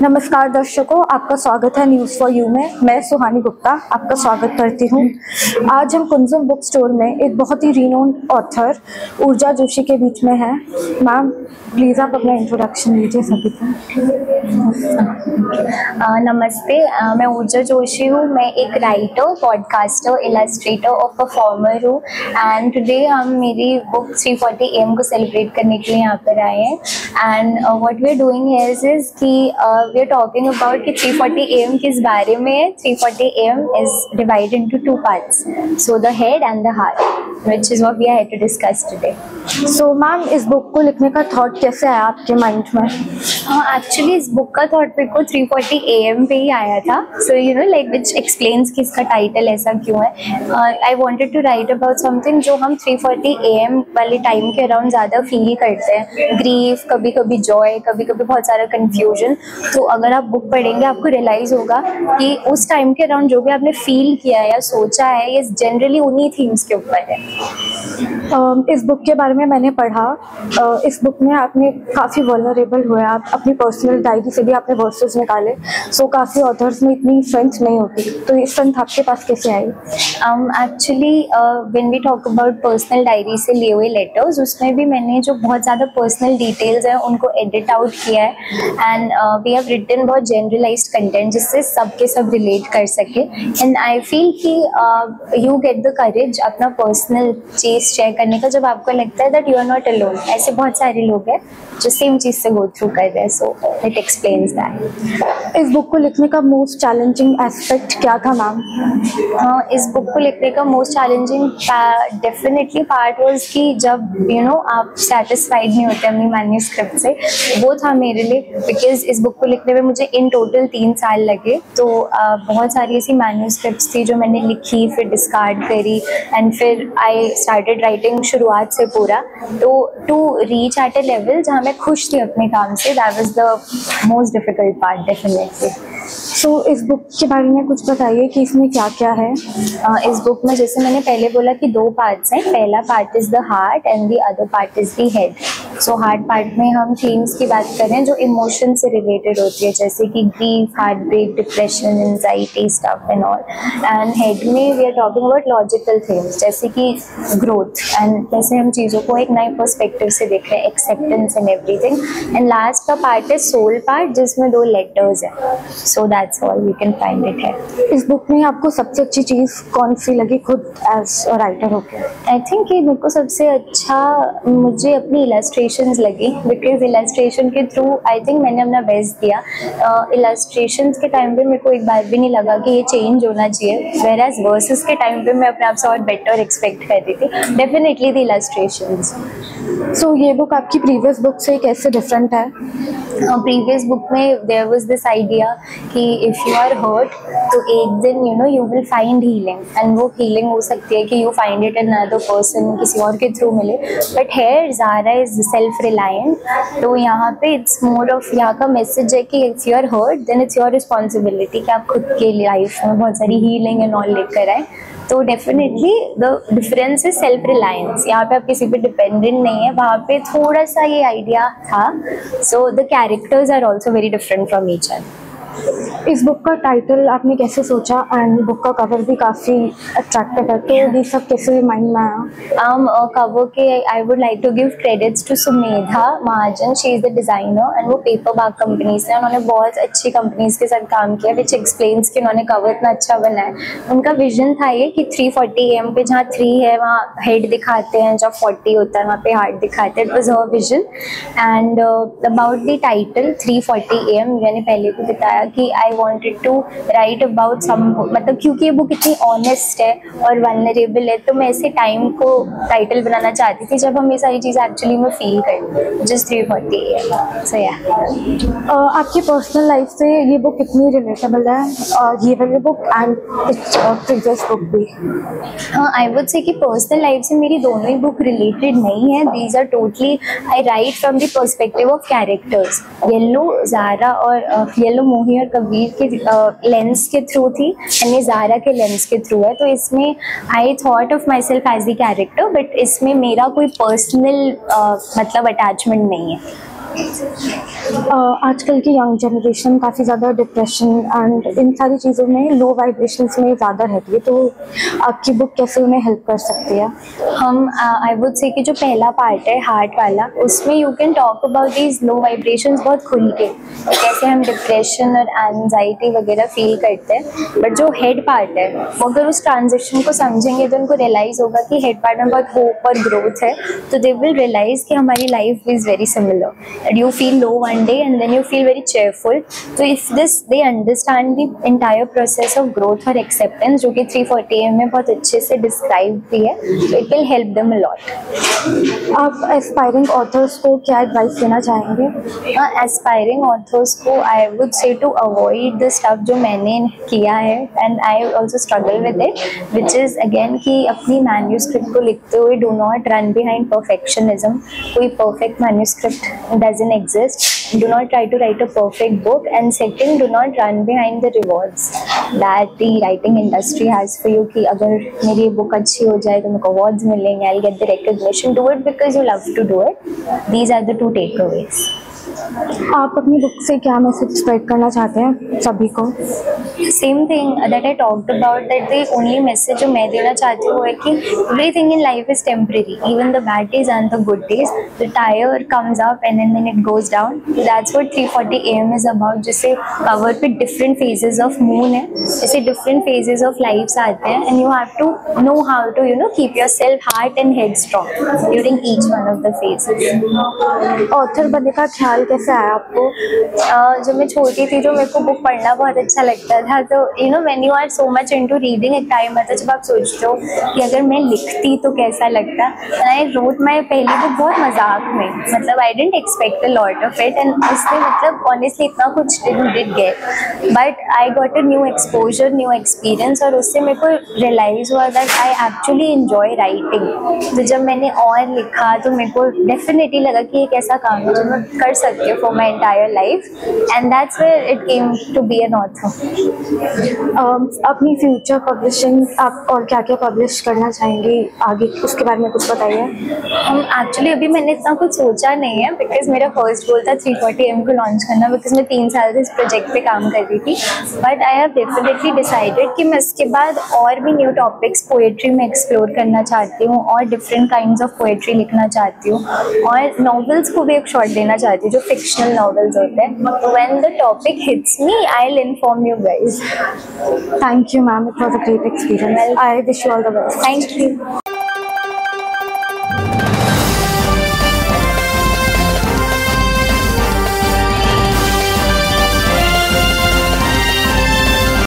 नमस्कार दर्शकों, आपका स्वागत है न्यूज़ फॉर यू में। मैं सुहानी गुप्ता आपका स्वागत करती हूँ। आज हम कुंजम बुक स्टोर में एक बहुत ही रिनोन्ड ऑथर ऊर्जा जोशी के बीच में हैं। मैम प्लीज़ आप अपना इंट्रोडक्शन दीजिए सभी को। नमस्ते, मैं ऊर्जा जोशी हूँ। मैं एक राइटर, पॉडकास्टर, इलस्ट्रेटर और परफॉर्मर हूँ एंड टुडे हम मेरी बुक 340 AM को सेलिब्रेट करने के लिए यहाँ पर आए हैं। And what we are doing here is कि वी आर टॉकिंग अबाउट कि 340 AM किस बारे में है। 340 AM is divided into 2 parts, so the head and the heart, which is what we are here to discuss today. So ma'am इस book को लिखने का थॉट कैसे आया आपके माइंड में? एक्चुअली इस बुक का थॉट मेरे को 340 AM पे ही आया था। So you know like which explains कि इसका टाइटल ऐसा क्यों है। I wanted to write about something जो हम 340 AM वाले टाइम के अराउंड ज़्यादा फील करते हैं। ग्रीफ, कभी कभी जॉय, कभी कभी बहुत सारा कन्फ्यूजन। तो अगर आप बुक पढ़ेंगे आपको रियलाइज़ होगा कि उस टाइम के अराउंड जो भी आपने फील किया है या सोचा है ये जनरली उन्हीं थीम्स के ऊपर है। इस बुक के बारे में मैंने पढ़ा। इस बुक में आपने काफ़ी वल्नरेबल हुए, आप अपनी पर्सनल डायरी से भी आपने वर्सेस निकाले। सो काफ़ी ऑथर्स में इतनी स्ट्रेंथ नहीं होती, तो ये स्ट्रेंथ आपके पास कैसे आई? Actually when we talk about personal diary से लिए हुए लेटर्स, उसमें भी मैंने जो बहुत ज़्यादा पर्सनल डिटेल्स हैं उनको एडिट आउट किया है एंड वी हैव रिटन बहुत जनरलाइज्ड कंटेंट जिससे सब के सब रिलेट कर सके। एंड आई फील कि यू गेट द करेज अपना पर्सनल चीज़ शेयर करने का जब आपको लगता है that you are not alone. ऐसे बहुत सारे लोग हैं जो सेम चीज़ से गो थ्रू कर रहे हैं, सो इट एक्सप्लेन्स दैट। इस बुक को लिखने का मोस्ट चैलेंजिंग एस्पेक्ट क्या था मैम? इस बुक को लिखने का most challenging definitely part was कि जब यू नो आप सेटिस्फाइड नहीं होते अपनी मैन्यूस्क्रिप्ट से, वो था मेरे लिए। बिकॉज इस बुक को लिखने में मुझे इन टोटल 3 साल लगे। तो बहुत सारी ऐसी मैन्यूस्क्रिप्ट्स थी जो मैंने लिखी, फिर डिस्कार्ड करी एंड फिर आई स्टार्टेड राइटिंग शुरुआत से पूरा। तो to reach at a level जहाँ मैं खुश थी अपने काम से, that was the most difficult part definitely. So इस बुक के बारे में कुछ बताइए कि इसमें क्या क्या है। इस बुक में जैसे मैंने पहले बोला कि 2 पार्ट्स हैं। पहला part is the heart and the other part is the head. So heart part में हम थीम्स की बात करें जो इमोशन से रिलेटेड होती है, जैसे कि grief, heart break, depression, anxiety stuff and all. And head में we are talking about logical things जैसे कि ग्रोथ एंड कैसे हम चीज़ों को एक नए पर्सपेक्टिव से देख रहे हैं, acceptance and everything. And last का पार्ट है सोल पार्ट जिसमें 2 लेटर्स हैं। So that's all, you can find it है। इस बुक में आपको सबसे अच्छी चीज़ कौन सी लगी खुद एज अ राइटर होकर? आई थिंक कि मेरे को सबसे अच्छा मुझे अपनी इलस्ट्रेशंस लगी। बिकॉज इलस्ट्रेशन के थ्रू आई थिंक मैंने अपना बेस्ट दिया। इलस्ट्रेशंस के टाइम पे मेरे को एक बार भी नहीं लगा कि ये चेंज होना चाहिए, वेयर एज वर्सेस के टाइम पे मैं अपने आप से और बेटर एक्सपेक्ट कर रही थी। Definitely the illustrations. सो ये बुक आपकी प्रीवियस बुक से कैसे डिफरेंट है? प्रीवियस बुक में देयर वाज दिस आइडिया कि इफ़ यू आर हर्ट तो एक दिन you know you will find healing, and वो हीलिंग हो सकती है कि you find it in another person, किसी और के थ्रू मिले। But here Zaara is self reliant. तो यहाँ पे इट्स मोर ऑफ, यहाँ का मैसेज है कि if you are hurt then it's your responsibility कि आप खुद के लाइफ में बहुत सारी हीलिंग एंड ऑल लेकर आए। तो definitely the difference is self reliance. यहाँ पे आप किसी पे डिपेंडेंट नहीं है, वहाँ पे थोड़ा सा ये आइडिया था। So the characters are also very different from each other. इस बुक का टाइटल आपने कैसे सोचा? एंड बुक का कवर भी काफ़ी अट्रैक्टिव है, तो ये सब कैसे माइंड में आया? कवर के I would like to give credits to Sumedha Mahajan. She is the designer and वो पेपर बाग कंपनी से, उन्होंने बहुत अच्छी कंपनीज के साथ काम किया, विच एक्सप्लेन्स कि उन्होंने कवर इतना अच्छा बनाया। उनका विजन था ये कि 340 AM पे जहाँ 3 है वहाँ हेड दिखाते हैं, जहाँ 40 होता है वहाँ पे हार्ट दिखाते हैं। It was her vision. And about the title 340 AM, मैंने पहले भी बताया कि I wanted to write about some, मतलब क्योंकि ये बुक इतनी ऑनेस्ट है और वल्नरेबल है, तो मैं ऐसे टाइम को टाइटल बनाना चाहती थी जब हम ये सारी चीज़ें एक्चुअली में फील करें। Just 340 AM। सो या आपकी पर्सनल लाइफ से ये बुक कितनी रिलेटेबल है, ये वाली बुक एंड प्रीवियस बुक भी? आई वुड से कि पर्सनल लाइफ से मेरी दोनों ही बुक रिलेटेड नहीं है। These are totally I write from the perspective of characters. Yellow, Zara और येलो मोही और कबीर के लेंस के थ्रू थी एंड ये ज़ारा के लेंस के थ्रू है। तो इसमें I thought of myself as the character, but इसमें मेरा कोई पर्सनल मतलब अटैचमेंट नहीं है। आजकल की यंग जनरेशन काफ़ी ज़्यादा डिप्रेशन एंड इन सारी चीज़ों में लो वाइब्रेशंस में ज़्यादा रहती है, तो आपकी बुक कैसे उन्हें हेल्प कर सकती है? हम आई वुड से कि जो पहला पार्ट है हार्ट वाला, उसमें you can talk about these low vibrations बहुत खुल के, कैसे हम डिप्रेशन और एंजाइटी वगैरह फील करते हैं। बट जो हेड पार्ट है, वो अगर उस ट्रांजिशन को समझेंगे तो उनको रियलाइज़ होगा कि हेड पार्ट में बहुत होप और ग्रोथ है, तो दे विल रियलाइज़ कि हमारी life is very similar and you feel low one day and then you feel very cheerful. तो if this they understand the entire process of growth और acceptance, जो कि 340 AM में बहुत अच्छे से डिस्क्राइब भी है, तो it will help them a lot. आप एस्पायरिंग ऑथर्स को क्या एडवाइस देना चाहेंगे? एस्पायरिंग ऑथर्स को I would say to avoid the stuff जो मैंने किया है and I also struggle with it, which is again कि अपनी मैन्यूस्क्रिप्ट को लिखते हुए do not run behind perfectionism. कोई perfect manuscript doesn't exist. Do not try to write a perfect book, and second, do not run behind the rewards that the writing industry has for you कि अगर मेरी book अच्छी हो जाए तो मेरे को awards मिलेंगे, I'll get the recognition. Do it because you love to do it. These are the two takeaways. आप अपनी बुक से क्या मैसेज स्प्रेड करना चाहते हैं सभी को? Same thing that I talked about, that the only message जो मैं देना चाहती हूँ है कि everything in life is temporary, even the bad days and the good days. The tyre comes up and then it goes down. That's what 340 AM is about. जैसे cover पे different phases of moon है, जैसे different phases of life आते हैं and you have to know how to keep yourself heart and head strong during each one of the phases. Author बनने का ख्याल कैसे आया आपको? जब मैं छोटी थी तो मेरे को बुक पढ़ना बहुत अच्छा लगता था. तो when you are so much into reading, एक टाइम आता है जब आप सोचते हो कि अगर मैं लिखती तो कैसा लगता. आई रोट माई पहली बुक बहुत मजाक में, मतलब I didn't expect a lot of it and उसमें मतलब ऑनेस्टली इतना कुछ did get, but I got a new exposure, new experience, और उससे मेरे को रियलाइज हुआ that I actually enjoy writing. तो जब मैंने और लिखा तो मेरे को डेफिनेटली लगा कि एक ऐसा काम है जो मैं कर सकती हूँ for my entire life, and that's where it came to be an author. अपनी फ्यूचर पब्लिशिंग आप और क्या क्या पब्लिश करना चाहेंगे आगे, उसके बारे में कुछ बताइए. एक्चुअली अभी मैंने इतना कुछ सोचा नहीं है, बिकॉज मेरा फर्स्ट गोल था 340 AM को लॉन्च करना, बिकॉज मैं 3 साल से इस प्रोजेक्ट पे काम कर रही थी. But I have definitely decided कि मैं इसके बाद और भी न्यू टॉपिक्स पोएट्री में एक्सप्लोर करना चाहती हूँ और डिफरेंट काइंड्स ऑफ पोएट्री लिखना चाहती हूँ, और नॉवेल्स को भी एक शॉट देना चाहती हूँ जो फिक्शनल नॉवेल्स होते हैं. When the topic hits me, I will inform you guys. Thank you, ma'am. It was a great experience. I wish you all the best. Thank you.